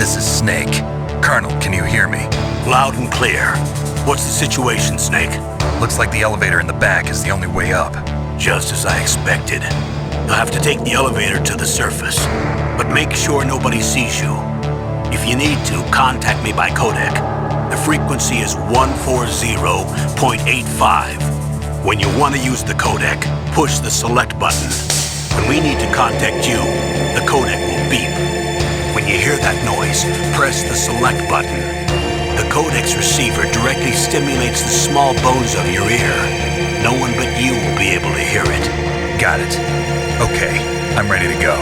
This is Snake. Colonel, can you hear me? Loud and clear. What's the situation, Snake? Looks like the elevator in the back is the only way up. Just as I expected. You'll have to take the elevator to the surface, but make sure nobody sees you. If you need to, contact me by codec. The frequency is 140.85. When you want to use the codec, push the select button. When we need to contact you, the codec will beep. When you hear that noise, press the select button. The codec's receiver directly stimulates the small bones of your ear. No one but you will be able to hear it. Got it. Okay, I'm ready to go.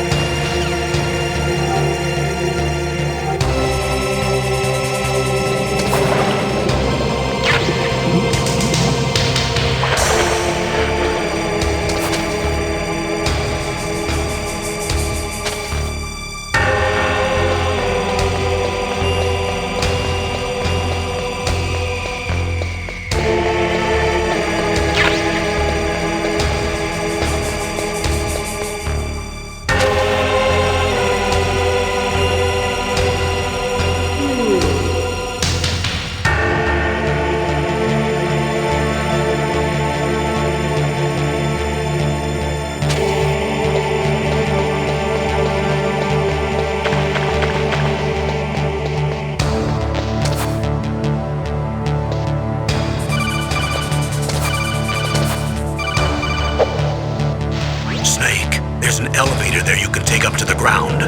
There's an elevator there you can take up to the ground.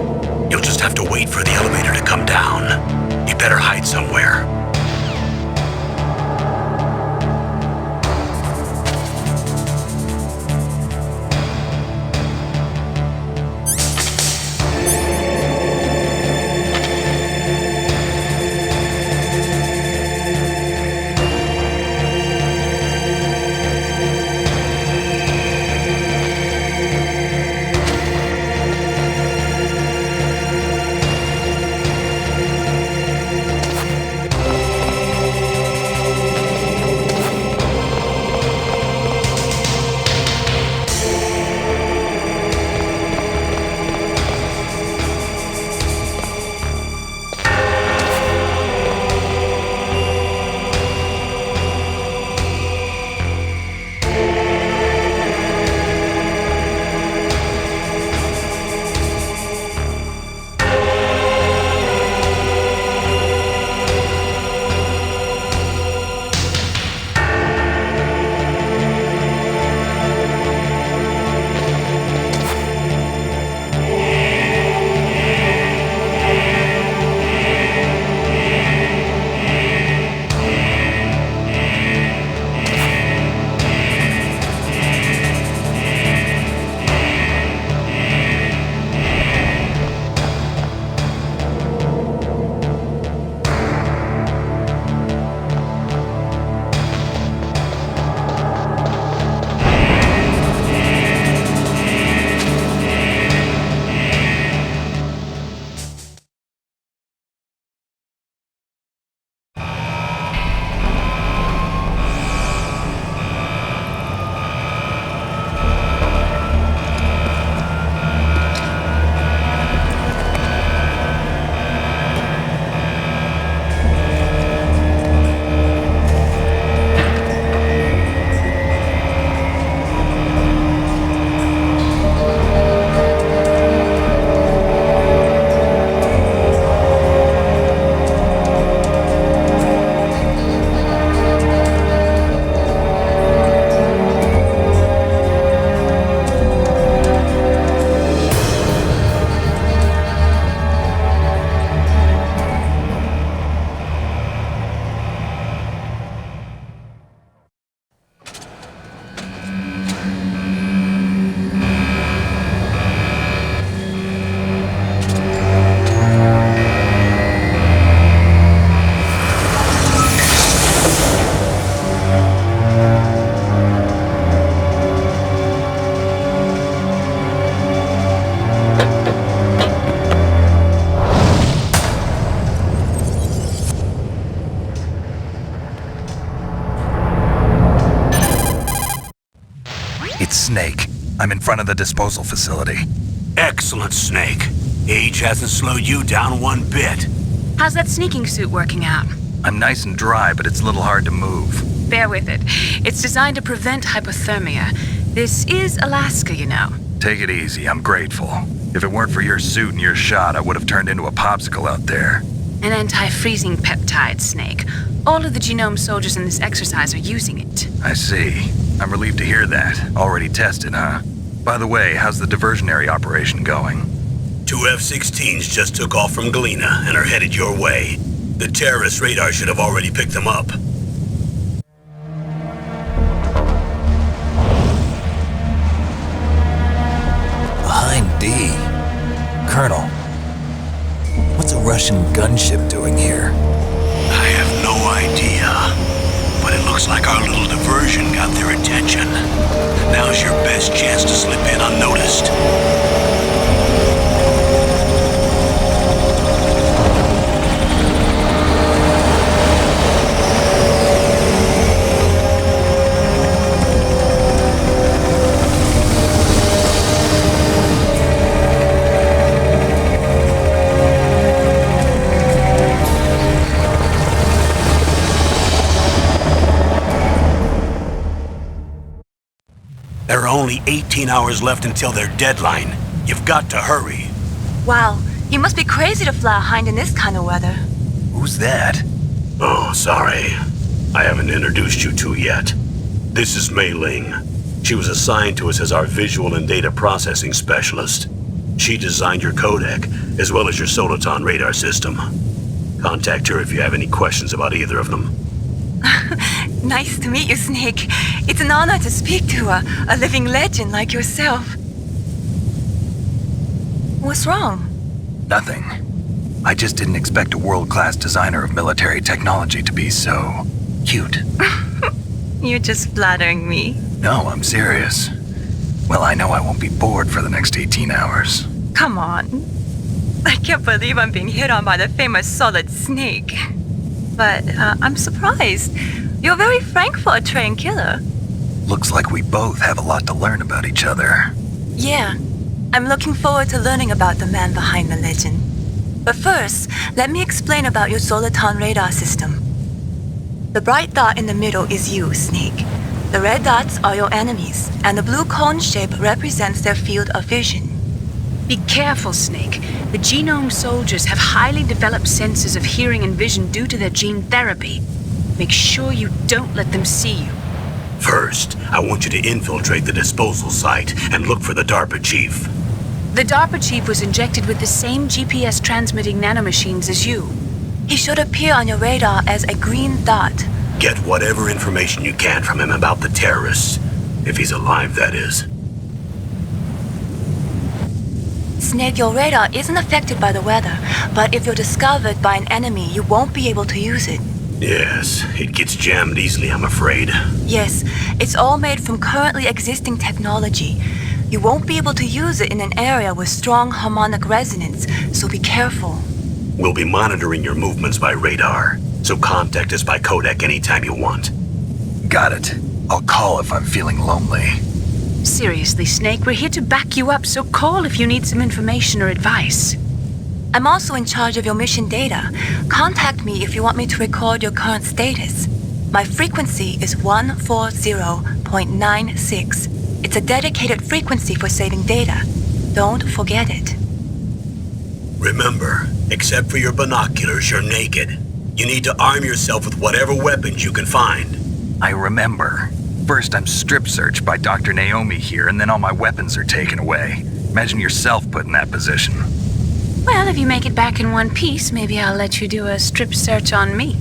You'll just have to wait for the elevator to come down. You better hide somewhere. It's Snake. I'm in front of the disposal facility. Excellent, Snake. Age hasn't slowed you down one bit. How's that sneaking suit working out? I'm nice and dry, but it's a little hard to move. Bear with it. It's designed to prevent hypothermia. This is Alaska, you know. Take it easy, I'm grateful. If it weren't for your suit and your shot, I would have turned into a popsicle out there. An anti-freezing peptide, Snake. All of the genome soldiers in this exercise are using it. I see. I'm relieved to hear that. Already tested, huh? By the way, how's the diversionary operation going? 2 F-16s just took off from Galena and are headed your way. The terrorist radar should have already picked them up. Behind D. Colonel, what's a Russian gunship doing here? I have no idea, but it looks like our little diversion got their attention. Now's your best chance to slip in unnoticed. There are only 18 hours left until their deadline. You've got to hurry. Wow, you must be crazy to fly a hind in this kind of weather. Who's that? Oh, sorry. I haven't introduced you to yet. This is Mei Ling. She was assigned to us as our visual and data processing specialist. She designed your codec, as well as your Soliton radar system. Contact her if you have any questions about either of them. Nice to meet you, Snake. It's an honor to speak to a living legend like yourself. What's wrong? Nothing. I just didn't expect a world-class designer of military technology to be so cute. You're just flattering me. No, I'm serious. Well, I know I won't be bored for the next 18 hours. Come on. I can't believe I'm being hit on by the famous Solid Snake. But I'm surprised. You're very frank for a trained killer. Looks like we both have a lot to learn about each other. Yeah, I'm looking forward to learning about the man behind the legend. But first, let me explain about your Soliton radar system. The bright dot in the middle is you, Snake. The red dots are your enemies, and the blue cone shape represents their field of vision. Be careful, Snake. The genome soldiers have highly developed senses of hearing and vision due to their gene therapy. Make sure you don't let them see you. First, I want you to infiltrate the disposal site and look for the DARPA chief. The DARPA chief was injected with the same GPS transmitting nanomachines as you. He should appear on your radar as a green dot. Get whatever information you can from him about the terrorists. If he's alive, that is. Snake, your radar isn't affected by the weather, but if you're discovered by an enemy, you won't be able to use it. Yes, it gets jammed easily, I'm afraid. Yes, it's all made from currently existing technology. You won't be able to use it in an area with strong harmonic resonance, so be careful. We'll be monitoring your movements by radar, so contact us by codec anytime you want. Got it. I'll call if I'm feeling lonely. Seriously, Snake, we're here to back you up, so call if you need some information or advice. I'm also in charge of your mission data. Contact me if you want me to record your current status. My frequency is 140.96. It's a dedicated frequency for saving data. Don't forget it. Remember, except for your binoculars, you're naked. You need to arm yourself with whatever weapons you can find. I remember. First, I'm strip searched by Dr. Naomi here, and then all my weapons are taken away. Imagine yourself put in that position. Well, if you make it back in one piece, maybe I'll let you do a strip search on me.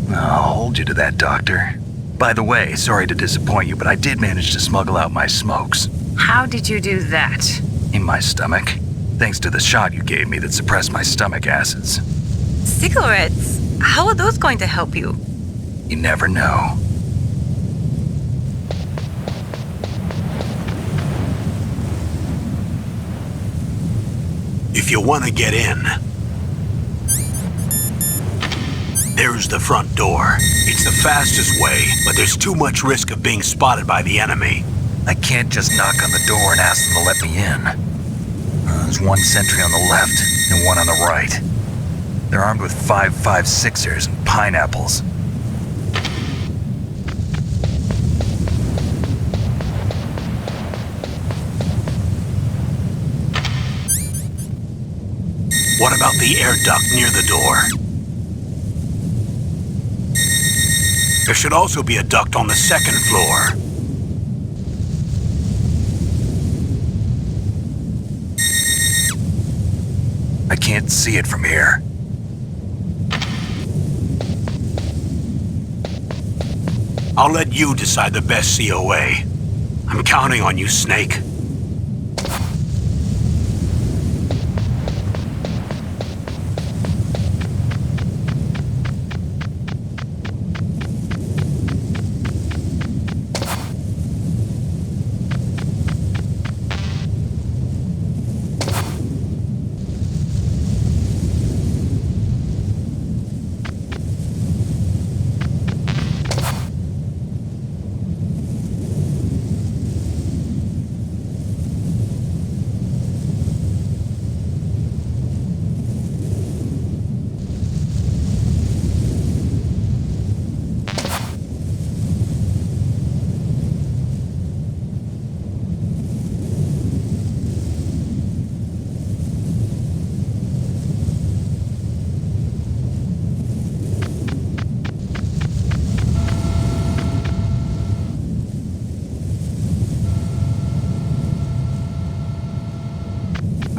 I'll hold you to that, Doctor. By the way, sorry to disappoint you, but I did manage to smuggle out my smokes. How did you do that? In my stomach. Thanks to the shot you gave me that suppressed my stomach acids. Cigarettes? How are those going to help you? You never know. If you want to get in, there's the front door. It's the fastest way, but there's too much risk of being spotted by the enemy. I can't just knock on the door and ask them to let me in. There's one sentry on the left and one on the right. They're armed with 5.56ers and pineapples. What about the air duct near the door? There should also be a duct on the second floor. I can't see it from here. I'll let you decide the best COA. I'm counting on you, Snake.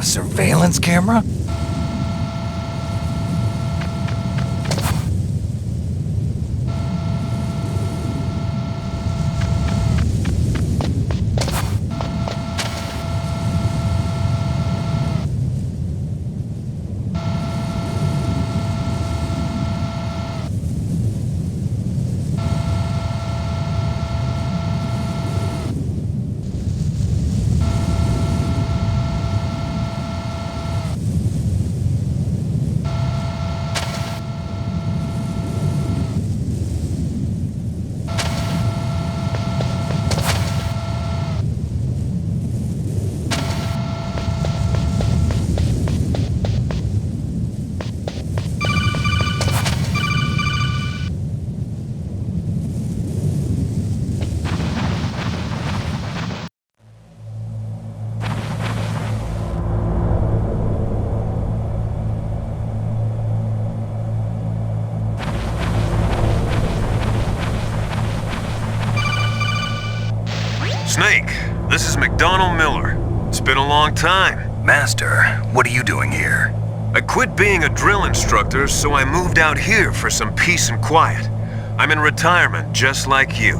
Surveillance camera? Snake, this is McDonald Miller. It's been a long time. Master, what are you doing here? I quit being a drill instructor, so I moved out here for some peace and quiet. I'm in retirement, just like you.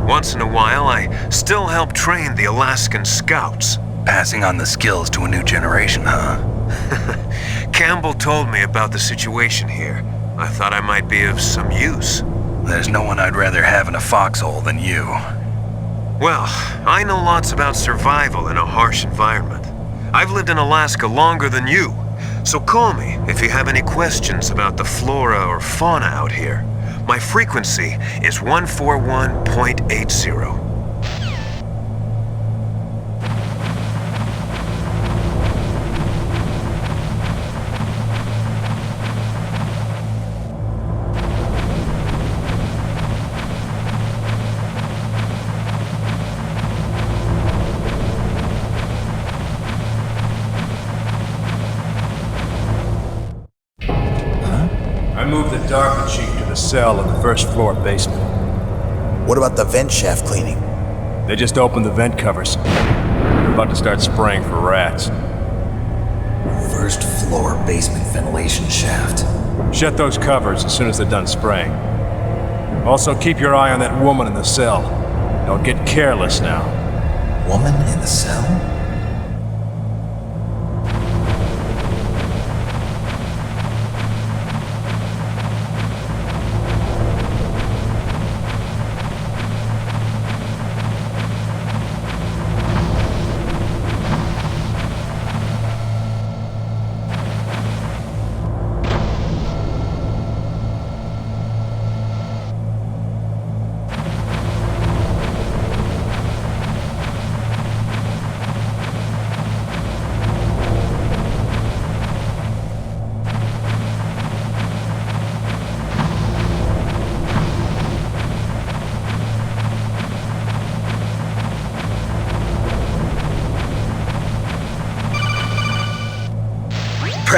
Once in a while, I still help train the Alaskan Scouts. Passing on the skills to a new generation, huh? Campbell told me about the situation here. I thought I might be of some use. There's no one I'd rather have in a foxhole than you. Well, I know lots about survival in a harsh environment. I've lived in Alaska longer than you, so call me if you have any questions about the flora or fauna out here. My frequency is 141.80. I moved the DARPA chief to the cell in the first floor basement. What about the vent shaft cleaning? They just opened the vent covers. They're about to start spraying for rats. First floor basement ventilation shaft. Shut those covers as soon as they're done spraying. Also, keep your eye on that woman in the cell. Don't get careless now. Woman in the cell?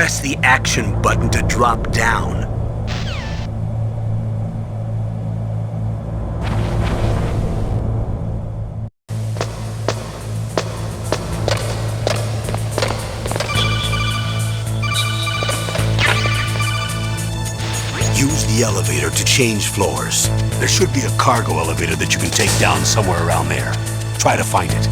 press the action button to drop down. Use the elevator to change floors. There should be a cargo elevator that you can take down somewhere around there. Try to find it.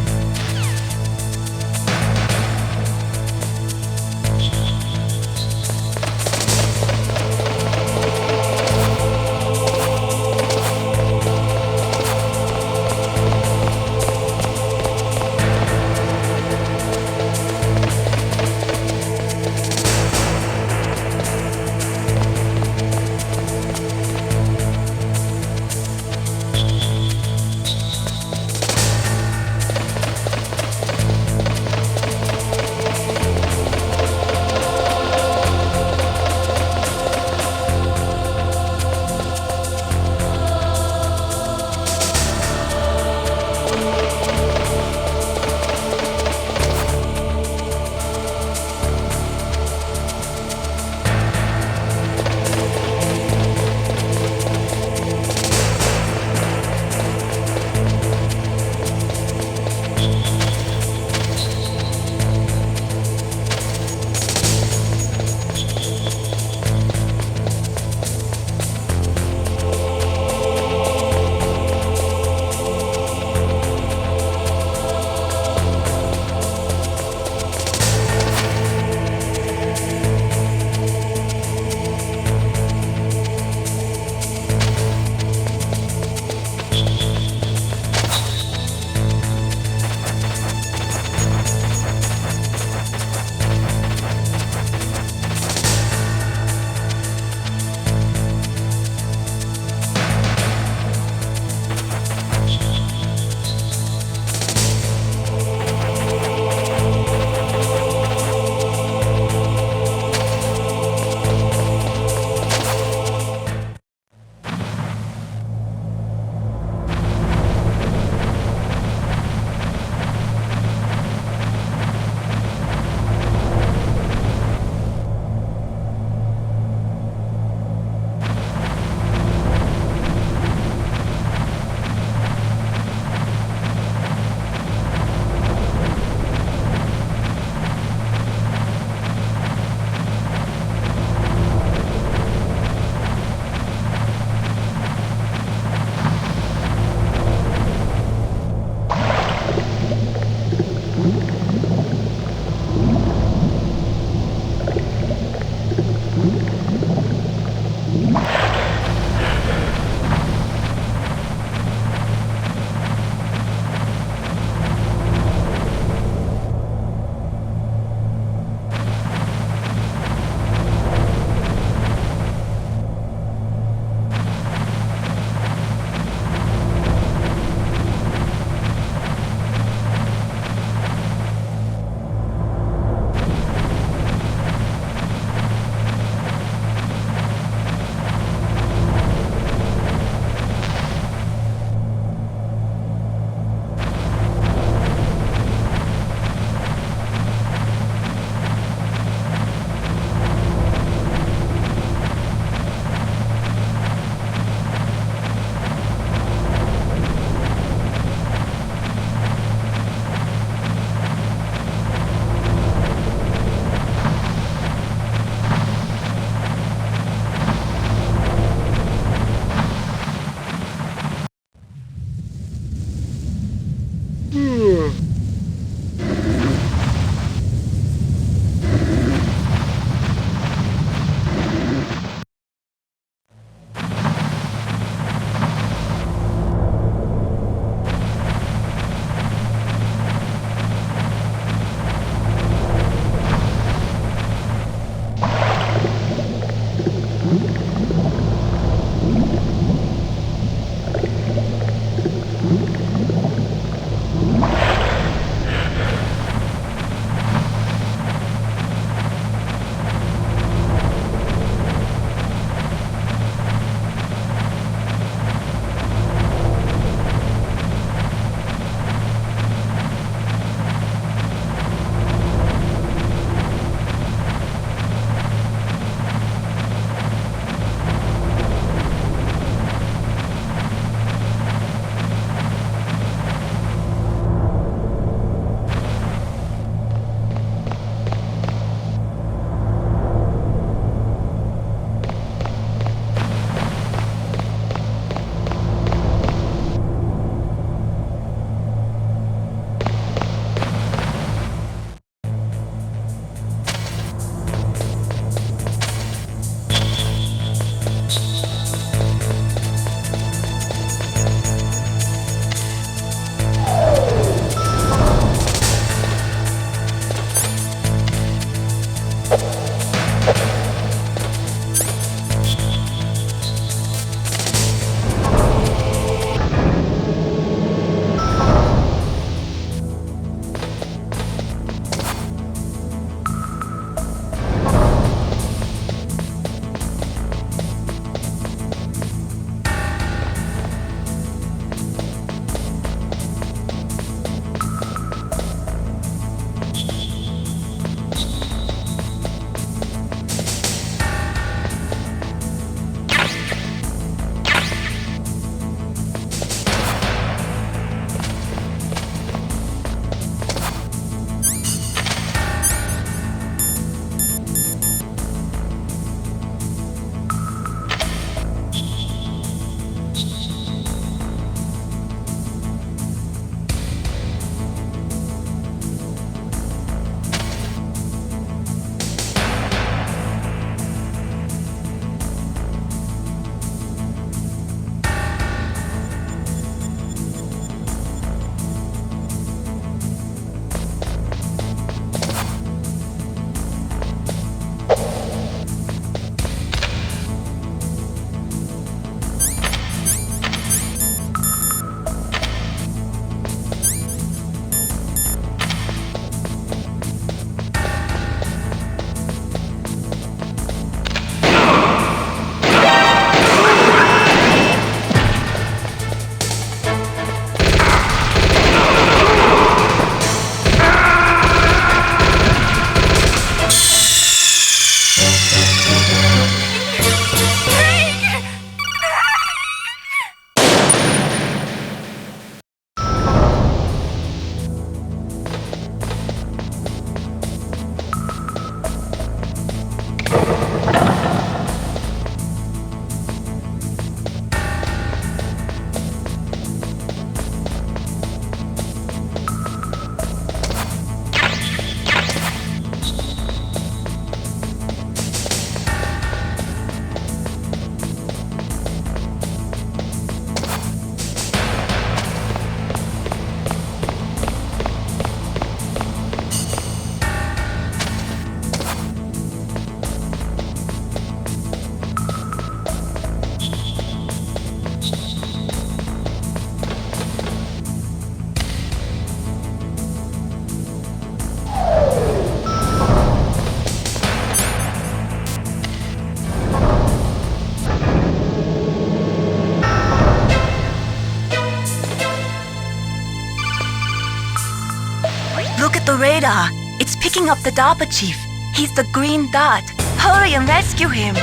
radar. It's picking up the DARPA chief. He's the green dot. Hurry and rescue him.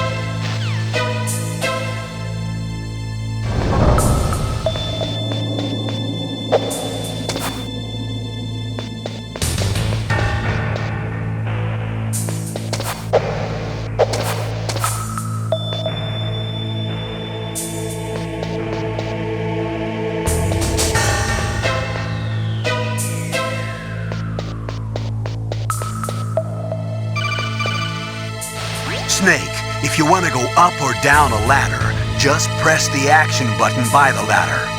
Snake, if you want to go up or down a ladder, just press the action button by the ladder.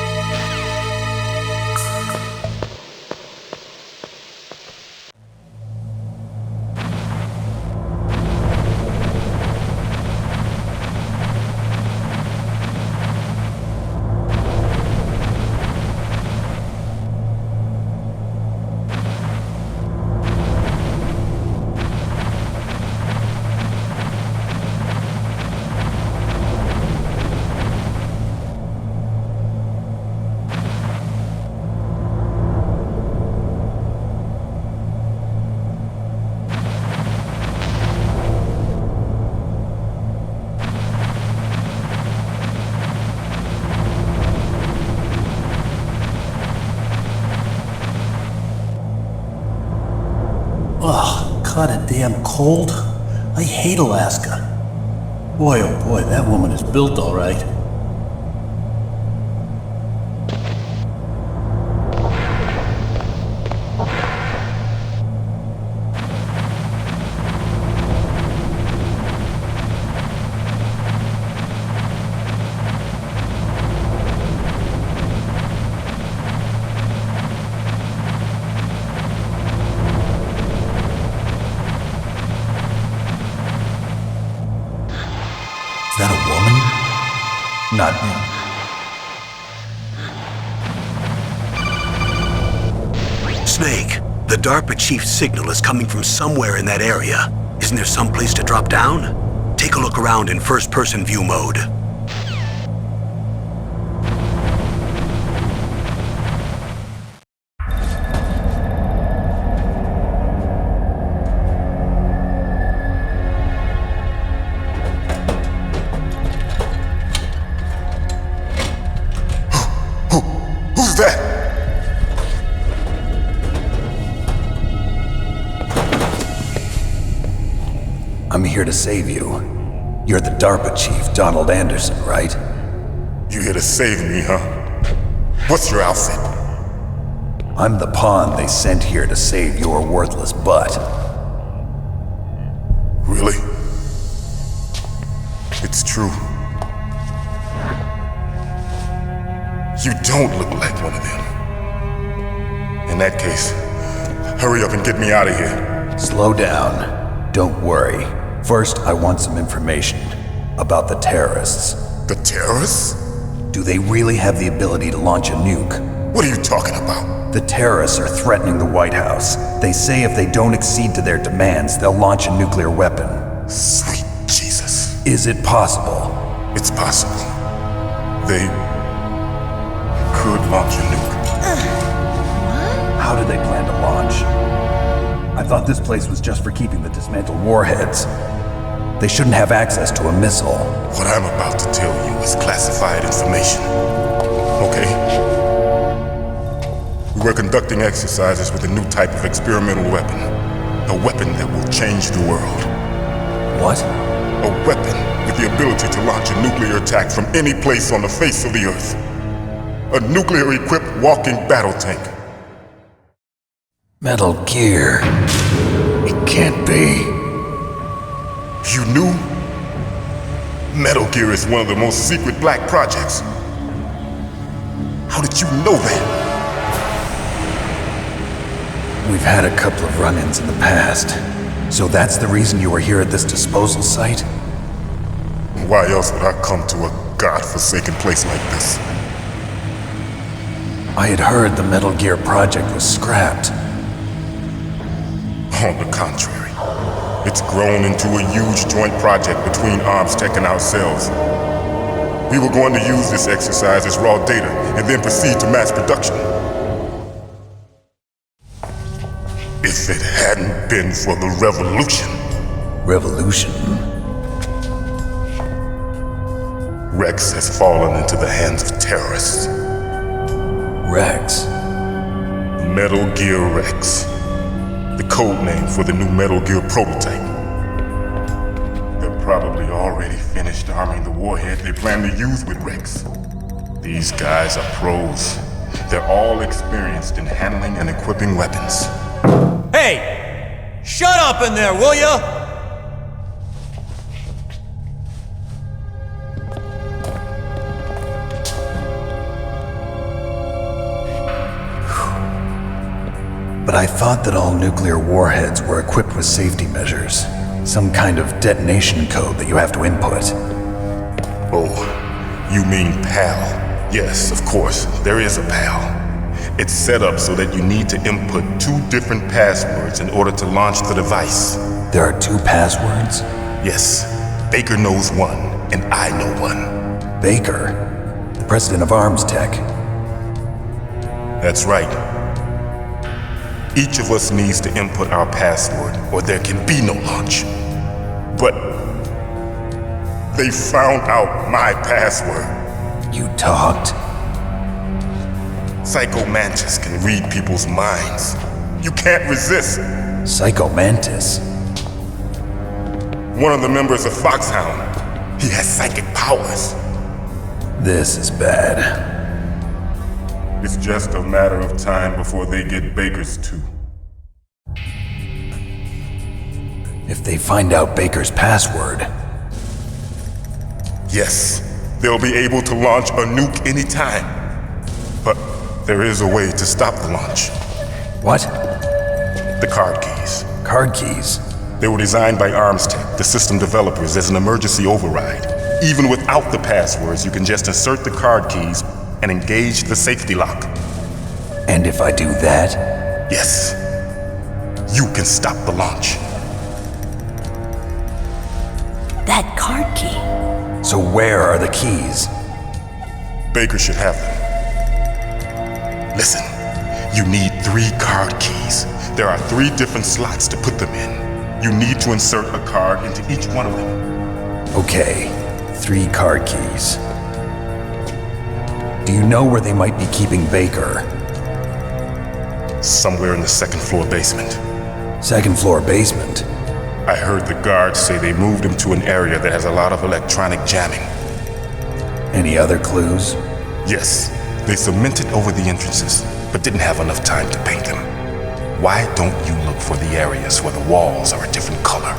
Ugh, kinda damn cold. I hate Alaska. Boy, oh boy, that woman is built all right. Is that a woman? Not me. Snake, the DARPA chief's signal is coming from somewhere in that area. Isn't there some place to drop down? Take a look around in first-person view mode. Who's that? I'm here to save you. You're the DARPA chief, Donald Anderson, right? You here to save me, huh? What's your outfit? I'm the pawn they sent here to save your worthless butt. Really? It's true. You don't look like one of them. In that case, hurry up and get me out of here. Slow down. Don't worry. First, I want some information about the terrorists. The terrorists? Do they really have the ability to launch a nuke? What are you talking about? The terrorists are threatening the White House. They say if they don't accede to their demands, they'll launch a nuclear weapon. Sweet Jesus. Is it possible? It's possible. They could launch a nuke. How do they plan to launch? I thought this place was just for keeping the dismantled warheads. They shouldn't have access to a missile. What I'm about to tell you is classified information. Okay? We were conducting exercises with a new type of experimental weapon. A weapon that will change the world. What? A weapon with the ability to launch a nuclear attack from any place on the face of the Earth. A nuclear-equipped walking battle tank. Metal Gear. It can't be. You knew? Metal Gear is one of the most secret black projects. How did you know that? We've had a couple of run-ins in the past. So that's the reason you were here at this disposal site? Why else would I come to a godforsaken place like this? I had heard the Metal Gear project was scrapped. On the contrary, it's grown into a huge joint project between ArmsTech and ourselves. We were going to use this exercise as raw data and then proceed to mass production. If it hadn't been for the revolution. Revolution? Rex has fallen into the hands of terrorists. Rex? Metal Gear Rex. The code name for the new Metal Gear prototype. They're probably already finished arming the warhead they plan to use with Rex. These guys are pros. They're all experienced in handling and equipping weapons. Hey! Shut up in there, will ya? But I thought that all nuclear warheads were equipped with safety measures. Some kind of detonation code that you have to input. Oh, you mean PAL? Yes, of course, there is a PAL. It's set up so that you need to input 2 different passwords in order to launch the device. There are 2 passwords? Yes, Baker knows one, and I know one. Baker? The president of Arms Tech? That's right. Each of us needs to input our password, or there can be no launch. But they found out my password. You talked? Psycho Mantis can read people's minds. You can't resist. Psycho Mantis? One of the members of Foxhound. He has psychic powers. This is bad. It's just a matter of time before they get Baker's too. If they find out Baker's password... Yes, they'll be able to launch a nuke anytime. But there is a way to stop the launch. What? The card keys. Card keys? They were designed by Arms Tech, the system developers, as an emergency override. Even without the passwords, you can just insert the card keys and engage the safety lock. And if I do that? Yes. You can stop the launch. That card key. So where are the keys? Baker should have them. Listen, you need 3 card keys. There are 3 different slots to put them in. You need to insert a card into each one of them. Okay, 3 card keys. Do you know where they might be keeping Baker? Somewhere in the 2nd floor basement. 2nd floor basement? I heard the guards say they moved him to an area that has a lot of electronic jamming. Any other clues? Yes, they cemented over the entrances, but didn't have enough time to paint them. Why don't you look for the areas where the walls are a different color?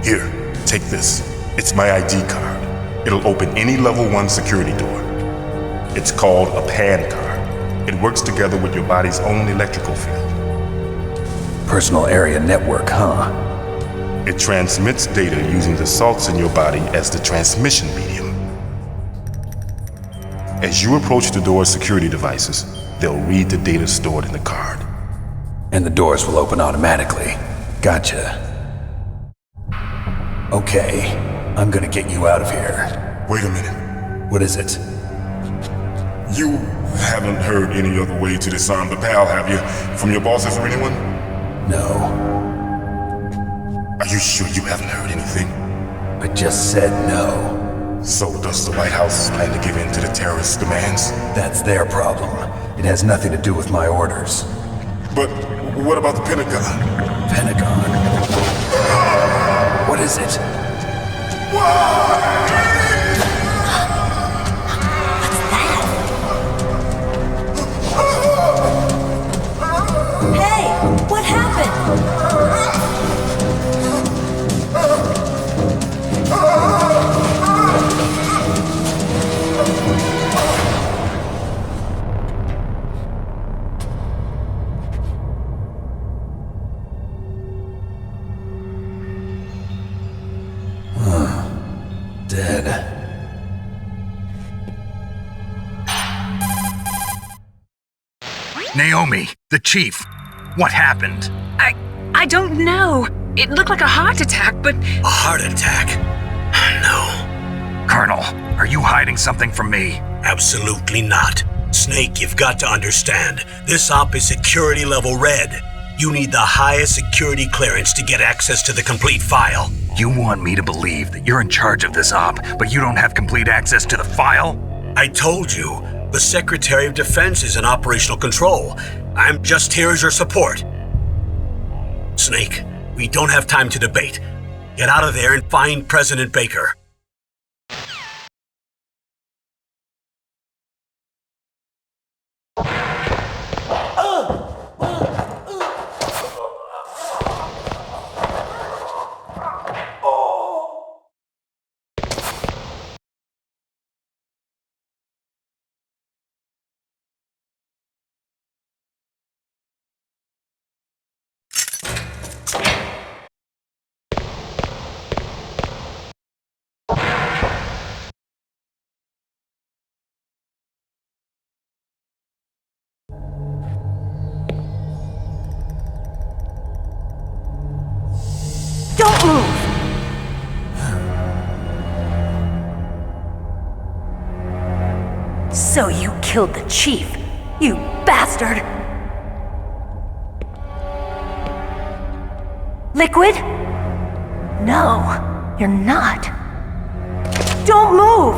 Here, take this. It's my ID card. It'll open any level 1 security door. It's called a PAN card. It works together with your body's own electrical field. Personal area network, huh? It transmits data using the salts in your body as the transmission medium. As you approach the door's security devices, they'll read the data stored in the card. And the doors will open automatically. Gotcha. Okay, I'm gonna get you out of here. Wait a minute. What is it? You haven't heard any other way to disarm the PAL, have you? From your bosses or anyone? No. Are you sure you haven't heard anything? I just said no. So does the White House plan to give in to the terrorists' demands? That's their problem. It has nothing to do with my orders. But what about the Pentagon? Pentagon? What is it? Hey, what happened? Dead. Naomi, the chief. What happened? I don't know. It looked like a heart attack, but... A heart attack? No, Colonel, are you hiding something from me? absolutely not. Snake, you've got to understand. This op is security level red. You need the highest security clearance to get access to the complete file. You want me to believe that you're in charge of this op, but you don't have complete access to the file? I told you, the Secretary of Defense is in operational control. I'm just here as your support. Snake, we don't have time to debate. Get out of there and find President Baker. Don't move! So you killed the chief, you bastard! Liquid? No, you're not. Don't move!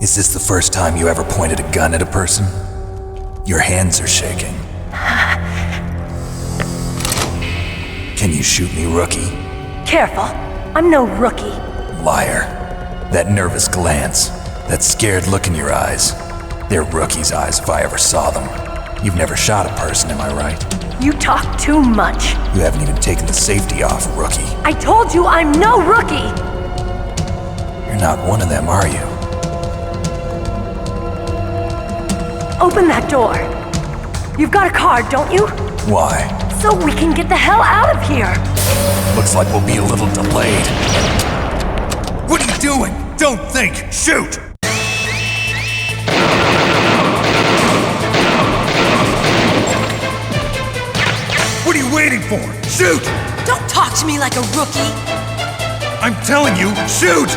Is this the first time you ever pointed a gun at a person? Your hands are shaking. Can you shoot me, rookie? Careful, I'm no rookie. Liar. That nervous glance, that scared look in your eyes. They're rookie's eyes if I ever saw them. You've never shot a person, am I right? You talk too much. You haven't even taken the safety off, rookie. I told you I'm no rookie! You're not one of them, are you? Open that door. You've got a card, don't you? Why? So we can get the hell out of here! Looks like we'll be a little delayed. What are you doing? Don't think! Shoot! What are you waiting for? Shoot! Don't talk to me like a rookie! I'm telling you, shoot!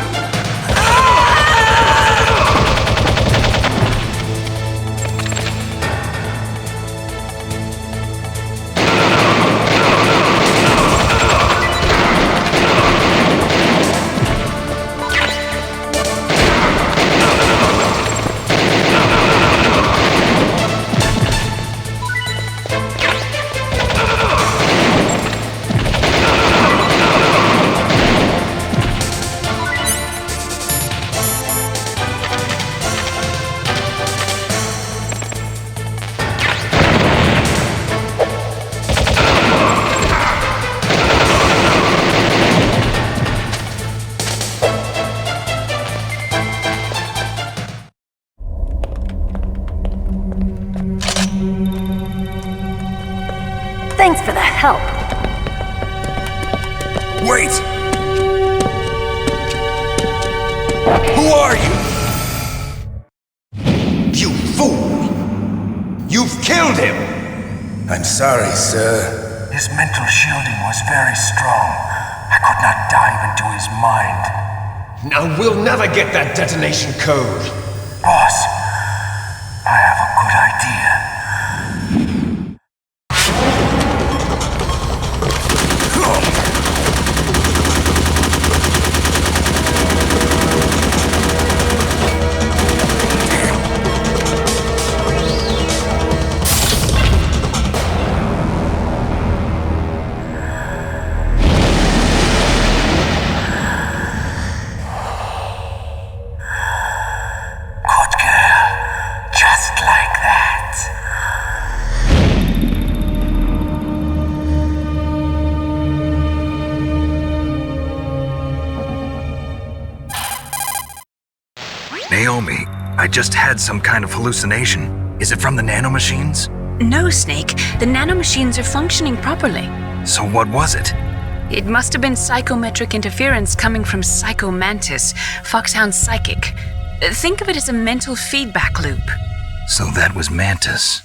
Thanks for the help. Wait! Who are you? You fool! You've killed him! I'm sorry, sir. His mental shielding was very strong. I could not dive into his mind. Now we'll never get that detonation code. Boss, I have a good idea. Naomi, I just had some kind of hallucination. Is it from the nanomachines? No, Snake. The nanomachines are functioning properly. So what was it? It must have been psychometric interference coming from Psycho Mantis, Foxhound Psychic. Think of it as a mental feedback loop. So that was Mantis.